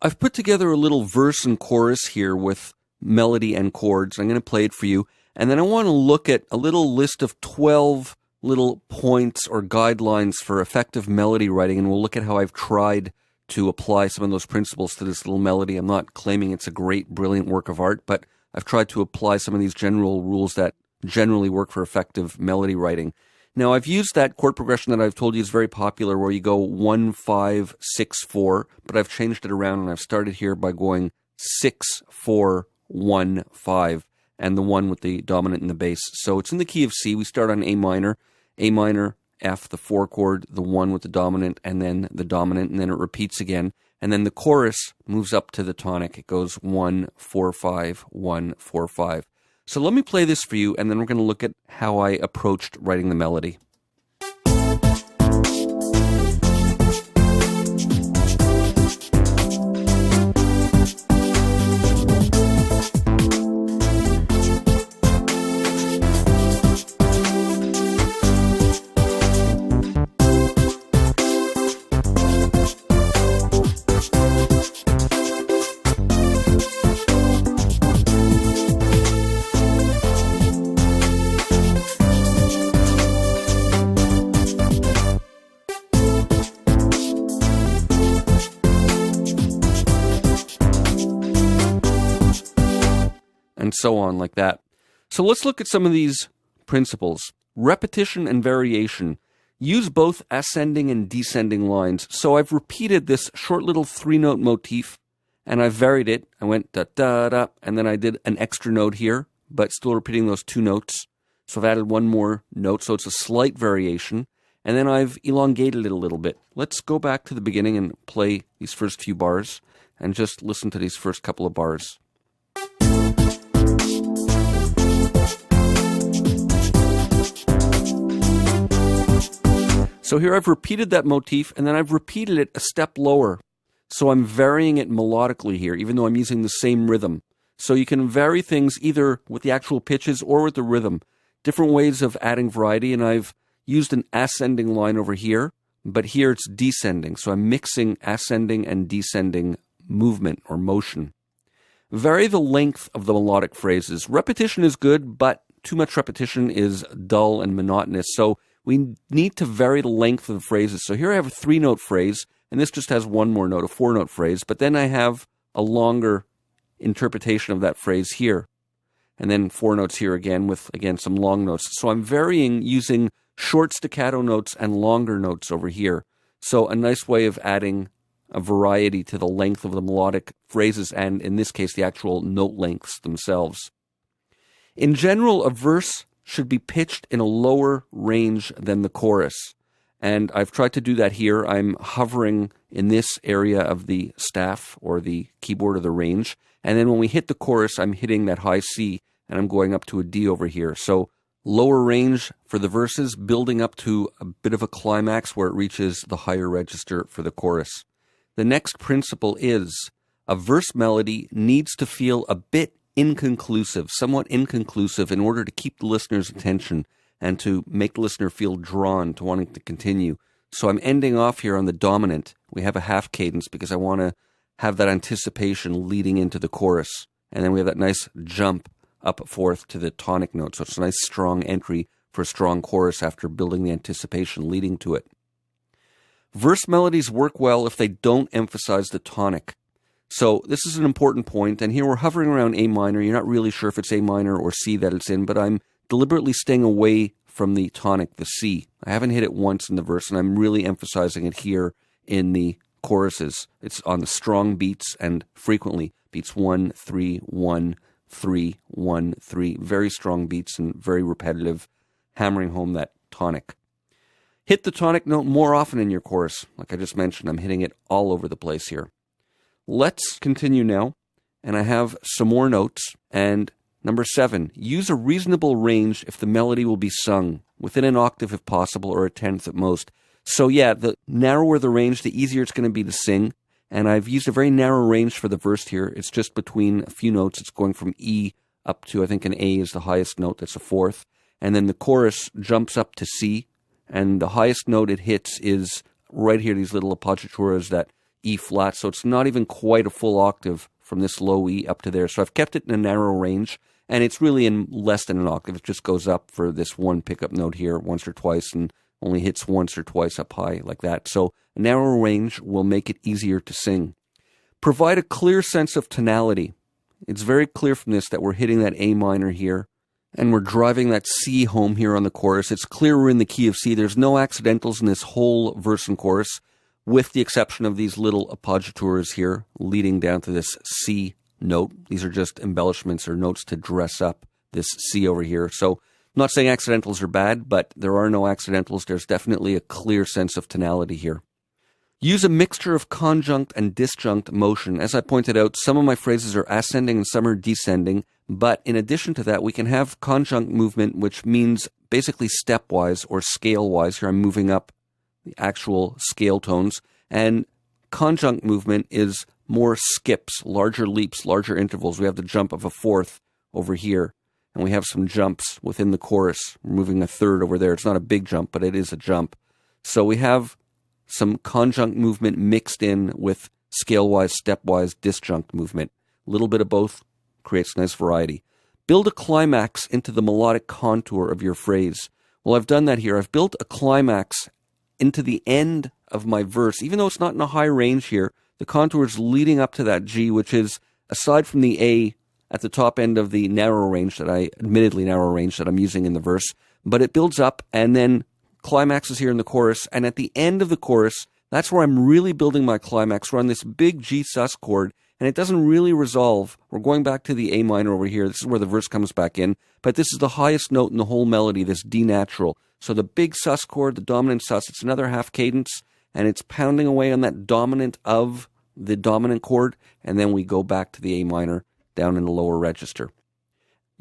I've put together a little verse and chorus here with melody and chords. I'm going to play it for you. And then I want to look at a little list of 12 little points or guidelines for effective melody writing. And we'll look at how I've tried to apply some of those principles to this little melody. I'm not claiming it's a great, brilliant work of art, but I've tried to apply some of these general rules that generally work for effective melody writing. Now, I've used that chord progression that I've told you is very popular, where you go 1, 5, 6, 4, but I've changed it around and I've started here by going 6, 4, 1, 5, and the 1 with the dominant and the bass. So it's in the key of C. We start on A minor, F, the 4 chord, the 1 with the dominant, and then the dominant, and then it repeats again. And then the chorus moves up to the tonic. It goes 1, 4, 5, 1, 4, 5. So let me play this for you, and then we're going to look at how I approached writing the melody. And so on, like that. So let's look at some of these principles. Repetition and variation. Use both ascending and descending lines. So I've repeated this short little 3-note motif, and I've varied it. I went da-da-da, and then I did an extra note here, but still repeating those 2 notes. So I've added 1 more note, so it's a slight variation. And then I've elongated it a little bit. Let's go back to the beginning and play these first few bars, and just listen to these first couple of bars. So here I've repeated that motif, and then I've repeated it a step lower. So I'm varying it melodically here, even though I'm using the same rhythm. So you can vary things either with the actual pitches or with the rhythm. Different ways of adding variety, and I've used an ascending line over here, but here it's descending. So I'm mixing ascending and descending movement or motion. Vary the length of the melodic phrases. Repetition is good, but too much repetition is dull and monotonous. So we need to vary the length of the phrases. So here I have a 3-note phrase, and this just has 1 more note, a 4-note phrase, but then I have a longer interpretation of that phrase here. And then 4 notes here again with, again, some long notes. So I'm varying using short staccato notes and longer notes over here. So a nice way of adding a variety to the length of the melodic phrases, and in this case, the actual note lengths themselves. In general, a verse should be pitched in a lower range than the chorus. And I've tried to do that here. I'm hovering in this area of the staff or the keyboard or the range. And then when we hit the chorus, I'm hitting that high C and I'm going up to a D over here. So lower range for the verses, building up to a bit of a climax where it reaches the higher register for the chorus. The next principle is a verse melody needs to feel a bit inconclusive, somewhat inconclusive, in order to keep the listener's attention and to make the listener feel drawn to wanting to continue. So I'm ending off here on the dominant. We have a half cadence because I want to have that anticipation leading into the chorus. And then we have that nice jump up forth to the tonic note. So it's a nice strong entry for a strong chorus after building the anticipation leading to it. Verse melodies work well if they don't emphasize the tonic. So this is an important point, and here we're hovering around A minor. You're not really sure if it's A minor or C that it's in, but I'm deliberately staying away from the tonic, the C. I haven't hit it once in the verse, and I'm really emphasizing it here in the choruses. It's on the strong beats and frequently beats 1, 3, 1, 3, 1, 3. Very strong beats and very repetitive, hammering home that tonic. Hit the tonic note more often in your chorus. Like I just mentioned, I'm hitting it all over the place here. Let's continue now, and I have some more notes. And number 7, use a reasonable range if the melody will be sung, within an octave if possible, or a tenth at most. So yeah, the narrower the range, the easier it's going to be to sing. And I've used a very narrow range for the verse here. It's just between a few notes. It's going from E up to, I think, an A is the highest note. That's a fourth. And then the chorus jumps up to C. And the highest note it hits is right here, these little appoggiaturas that E flat, so it's not even quite a full octave from this low E up to there. So I've kept it in a narrow range, and it's really in less than an octave. It just goes up for this one pickup note here once or twice and only hits once or twice up high like that. So a narrow range will make it easier to sing. Provide a clear sense of tonality. It's very clear from this that we're hitting that A minor here, and we're driving that C home here on the chorus. It's clear we're in the key of C. There's no accidentals in this whole verse and chorus, with the exception of these little appoggiatures here leading down to this C note. These are just embellishments or notes to dress up this C over here. So I'm not saying accidentals are bad, but there are no accidentals. There's definitely a clear sense of tonality here. Use a mixture of conjunct and disjunct motion. As I pointed out, some of my phrases are ascending and some are descending, but in addition to that, we can have conjunct movement, which means basically stepwise or scale-wise. Here I'm moving up the actual scale tones, and conjunct movement is more skips, larger leaps, larger intervals. We have the jump of a fourth over here, and we have some jumps within the chorus. We're moving a third over there. It's not a big jump, but it is a jump. So we have some conjunct movement mixed in with scale-wise, stepwise, disjunct movement. A little bit of both creates nice variety. Build a climax into the melodic contour of your phrase. Well, I've done that here. I've built a climax into the end of my verse. Even though it's not in a high range here, the contour is leading up to that G, which is, aside from the A at the top end of the narrow range admittedly narrow range that I'm using in the verse, but it builds up and then climaxes here in the chorus, and at the end of the chorus, that's where I'm really building my climax. We're on this big G sus chord, and it doesn't really resolve. We're going back to the A minor over here. This is where the verse comes back in, but this is the highest note in the whole melody, this D natural. So the big sus chord, the dominant sus, it's another half cadence, and it's pounding away on that dominant of the dominant chord, and then we go back to the A minor down in the lower register.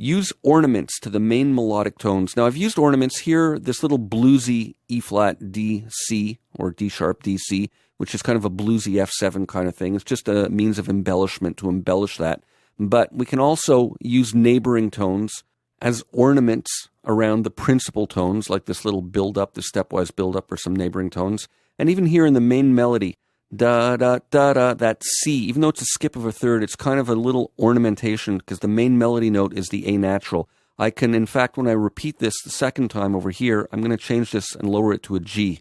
Use ornaments to the main melodic tones. Now, I've used ornaments here, this little bluesy E-flat D, C, or D-sharp D, C, which is kind of a bluesy F7 kind of thing. It's just a means of embellishment to embellish that. But we can also use neighboring tones as ornaments around the principal tones, like this little build-up, the stepwise build-up, or some neighboring tones. And even here in the main melody, da-da-da-da, that C, even though it's a skip of a third, it's kind of a little ornamentation because the main melody note is the A natural. I can, in fact, when I repeat this the second time over here, I'm going to change this and lower it to a G.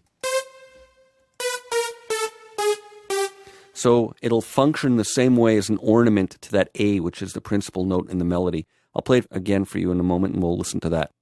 So it'll function the same way as an ornament to that A, which is the principal note in the melody. I'll play it again for you in a moment and we'll listen to that.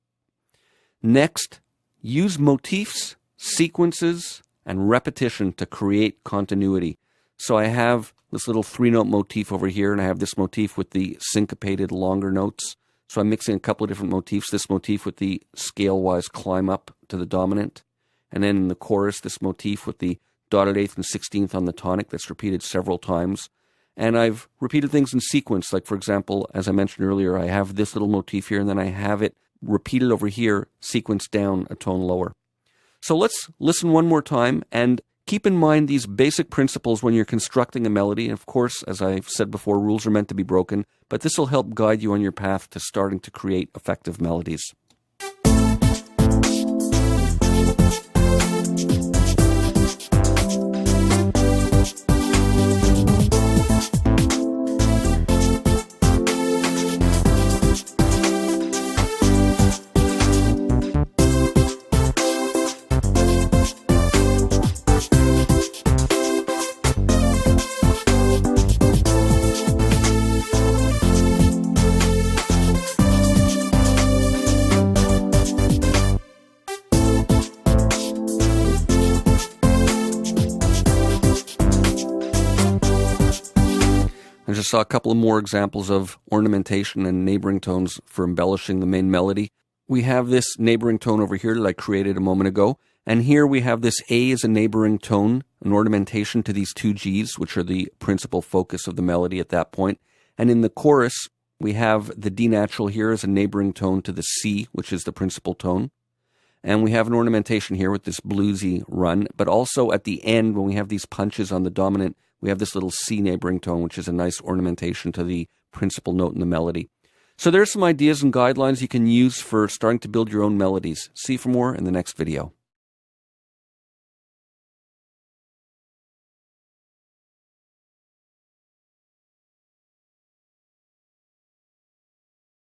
Next, use motifs, sequences, and repetition to create continuity. So I have this little 3-note motif over here, and I have this motif with the syncopated longer notes. So I'm mixing a couple of different motifs. This motif with the scale-wise climb up to the dominant. And then in the chorus, this motif with the dotted 8th and 16th on the tonic that's repeated several times. And I've repeated things in sequence. Like, for example, as I mentioned earlier, I have this little motif here, and then I have it repeated over here, sequenced down a tone lower. So let's listen one more time and keep in mind these basic principles when you're constructing a melody. And of course, as I've said before, rules are meant to be broken, but this will help guide you on your path to starting to create effective melodies. I just saw a couple of more examples of ornamentation and neighboring tones for embellishing the main melody. We have this neighboring tone over here that I created a moment ago, and here we have this A as a neighboring tone, an ornamentation to these two Gs, which are the principal focus of the melody at that point. And in the chorus, we have the D natural here as a neighboring tone to the C, which is the principal tone. And we have an ornamentation here with this bluesy run, but also at the end, when we have these punches on the dominant, we have this little C neighboring tone, which is a nice ornamentation to the principal note in the melody. So there's some ideas and guidelines you can use for starting to build your own melodies. See for more in the next video.